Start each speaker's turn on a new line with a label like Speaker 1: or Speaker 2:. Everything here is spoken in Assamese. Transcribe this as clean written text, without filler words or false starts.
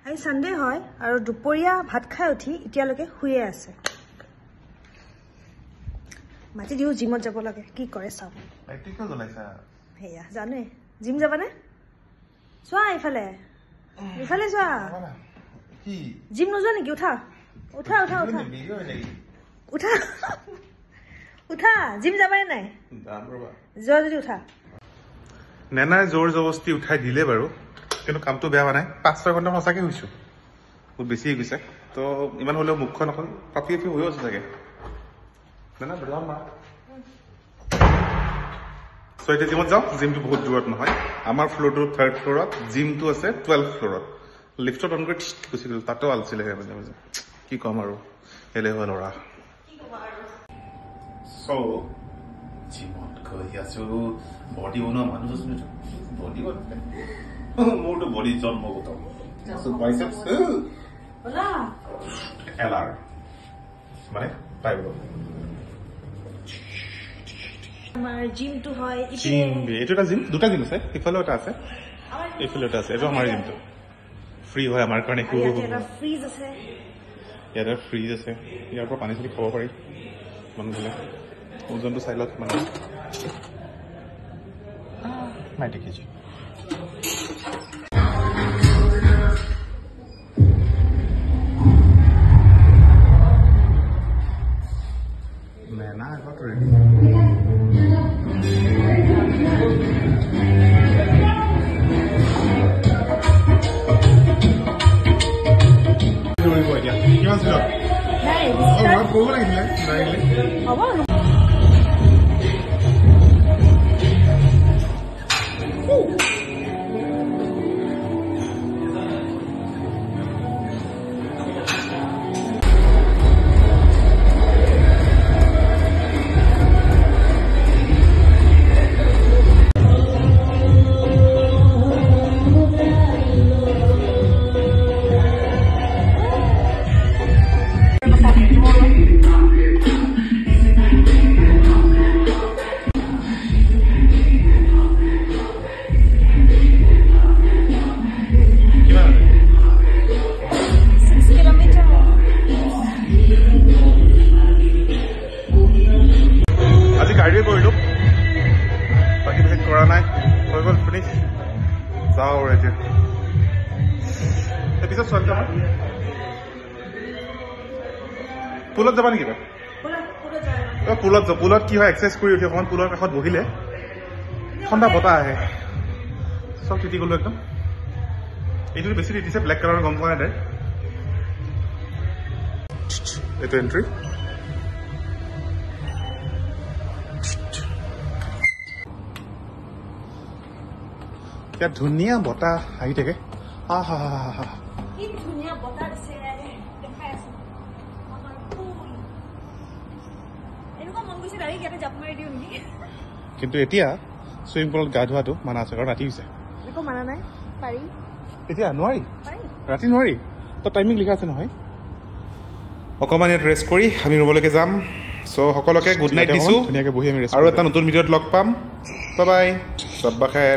Speaker 1: আজি সানডে হয় আৰু দুপৰীয়া ভাত খাই উঠি এতিয়ালৈকে শুয়ে আছে মাটি দিও জিমত যাব লাগে কি কৰে চাও
Speaker 2: লাইটটো কিয় জ্বলাইছা
Speaker 1: হেয়া জানে জিম যাবানে চোৱা ইফালে ইফালে চোৱা
Speaker 2: কি
Speaker 1: জিম নোযোৱা নেকি উঠা উঠা উঠা উঠা উঠা উঠা জিম যাবানে নাই যোৱা যদি উঠা
Speaker 2: নেনাই জোৰ জবস্তি উঠাই দিলে বাৰু কিন্তু কামটো বেয়া হোৱা নাই 5-6 ঘণ্টা সঁচাকে হৈছো বহুত বেছি হৈ গৈছে তো ইমান হ'লেও মুখখন অকণ পাপি পাপি হৈ আছে চাগে নেনা বেয়া মা সো এতিয়া জিমত যাওঁ জিমটো বহুত দূৰত নহয় আমাৰ ফ্ল'ৰটো 3rd ফ্ল'ৰত জিমটো আছে 12th ফ্ল'ৰত লিফ্টত অন কৰি গুচি গ'লো তাতেও আলচিলেহে মাজে মাজে কি ক'ম আৰু এলেহুৱা ল'ৰা সো জিমত গৈ আছো বডি বনোৱা মানুহ আছো বডি মোৰতো বডি জন্মগত বাইচেপছ এলাৰ মানে পাই গ'লো
Speaker 1: আমাৰ জিমটো হয়
Speaker 2: জিম এইটো এটা জিম দুটা জিম আছে ইফালেও এটা আছে এইফালেও এটা আছে এইটো আমাৰ জিমটো ফ্ৰী হয় আমাৰ কাৰণে
Speaker 1: এটা ফ্ৰিজ আছে
Speaker 2: ইয়াতে ফ্ৰিজ আছে ইয়াৰ পৰা পানী চানী খাব পাৰি মন গ'লে ওজনটো চাই লওক মানে 90 KG Nena, I got ready. পুলত যাবা নেকি পুলত কি হয় এক্সাৰচাইজ কৰি উঠি অকমান পুলৰ কাষত বহিলে ঠাণ্ডা বতাহ আহে চব তিতি গলো একদম এইটো বেছি তিতিছে ব্লেক কালাৰৰ গম পোৱা নাই এইটো এণ্ট্ৰি ইয়াত ধুনীয়া বতাহ আহি থাকে কিন্তু এতিয়া চুইমিং পুলত গা ধোৱাটো মানা আছে কাৰণ ৰাতি হৈছে এতিয়া নোৱাৰি ৰাতি নোৱাৰি তো টাইমিং লিখা আছে নহয় অকণমান ইয়াত ৰেষ্ট কৰি আমি ৰুমলৈকে যাম চ' সকলোকে গুড নাইট দিছোঁ ধুনীয়াকৈ বহি আমি ৰেষ্ট আৰু এটা নতুন ভিডিঅ'ত লগ পাম বাই বাই চব্বা খায়